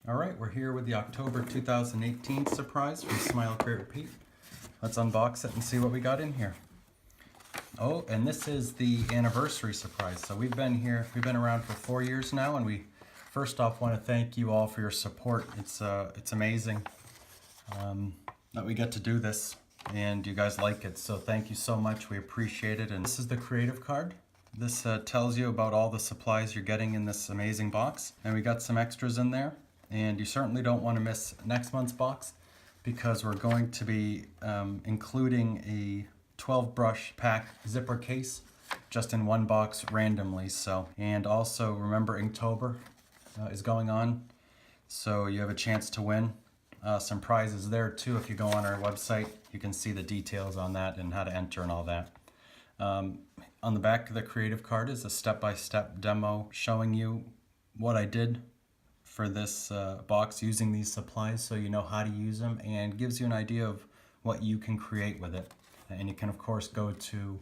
All right, we're here with the October 2018 surprise from Smile Create Repeat. Let's unbox it and see what we got in here. Oh, and this is the anniversary surprise. So we've been around for 4 years now, and we first off want to thank you all for your support. It's amazing that we get to do this and you guys like it. So thank you so much, we appreciate it. And this is the creative card. This tells you about all the supplies you're getting in this amazing box. And we got some extras in there. And you certainly don't want to miss next month's box because we're going to be including a 12 brush pack zipper case just in one box randomly. So, and also remember Inktober is going on, so you have a chance to win some prizes there too. If you go on our website, you can see the details on that and how to enter and all that. On the back of the creative card is a step-by-step demo showing you what I did for this box using these supplies, so you know how to use them, and gives you an idea of what you can create with it. And you can of course go to,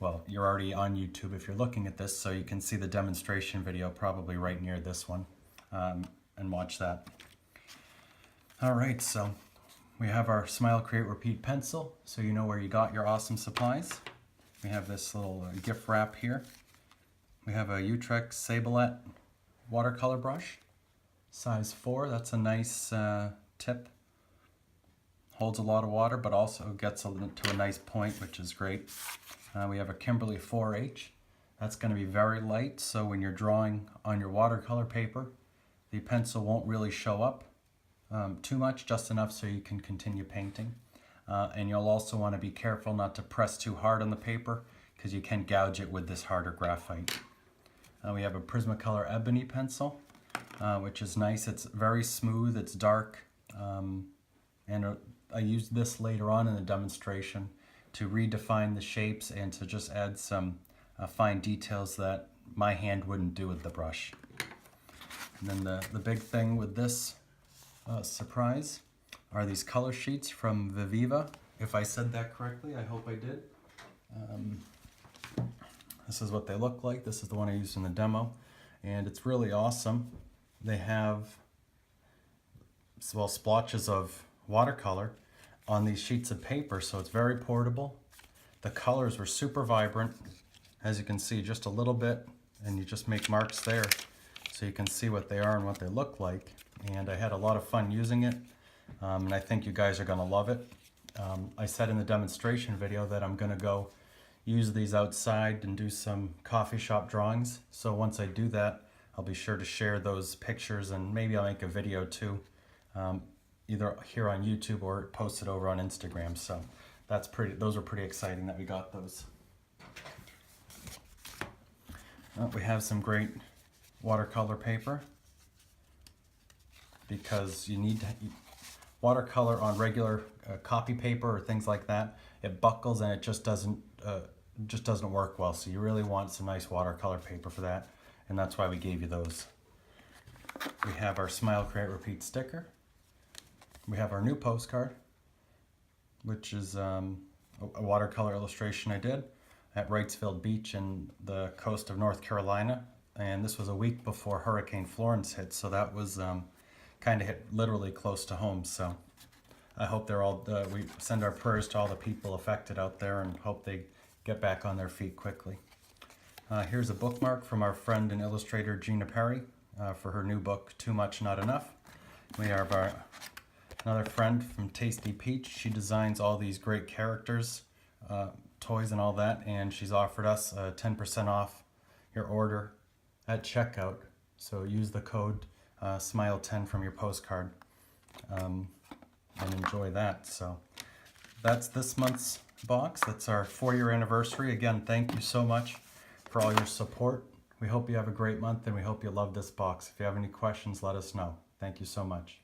well, you're already on YouTube if you're looking at this, so you can see the demonstration video probably right near this one, and watch that. All right, so we have our Smile Create Repeat pencil, so you know where you got your awesome supplies. We have this little gift wrap here. We have a Utrecht Sablette watercolor brush. Size 4, that's a nice tip. Holds a lot of water, but also gets to a nice point, which is great. We have a Kimberly 4H. That's going to be very light, so when you're drawing on your watercolor paper, the pencil won't really show up too much, just enough so you can continue painting. And you'll also want to be careful not to press too hard on the paper, because you can gouge it with this harder graphite. We have a Prismacolor Ebony pencil. Which is nice. It's very smooth, it's dark, and I used this later on in the demonstration to redefine the shapes and to just add some fine details that my hand wouldn't do with the brush. And then the big thing with this surprise are these color sheets from Viviva. If I said that correctly, I hope I did. This is what they look like. This is the one I used in the demo, and it's really awesome. They have, well, splotches of watercolor on these sheets of paper, so it's very portable. The colors were super vibrant, as you can see, just a little bit, and you just make marks there so you can see what they are and what they look like. And I had a lot of fun using it, and I think you guys are going to love it. I said in the demonstration video that I'm going to go use these outside and do some coffee shop drawings, so once I do that, I'll be sure to share those pictures, and maybe I'll make a video too, either here on YouTube or post it over on Instagram. So those are pretty exciting that we got those. We have some great watercolor paper, because you need to, watercolor on regular copy paper or things like that, it buckles and it just doesn't work well. So you really want some nice watercolor paper for that. And that's why we gave you those. We have our Smile Create Repeat sticker. We have our new postcard, which is a watercolor illustration I did at Wrightsville Beach in the coast of North Carolina. And this was a week before Hurricane Florence hit, so that was kind of hit literally close to home. So I hope they're all, we send our prayers to all the people affected out there and hope they get back on their feet quickly. Here's a bookmark from our friend and illustrator Gina Perry for her new book, Too Much Not Enough. We have another friend from Tasty Peach. She designs all these great characters, toys and all that, and she's offered us 10% off your order at checkout. So use the code SMILE10 from your postcard and enjoy that. So that's this month's box. That's our 4-year anniversary. Again, thank you so much for all your support. We hope you have a great month, and we hope you love this box. If you have any questions, let us know. Thank you so much.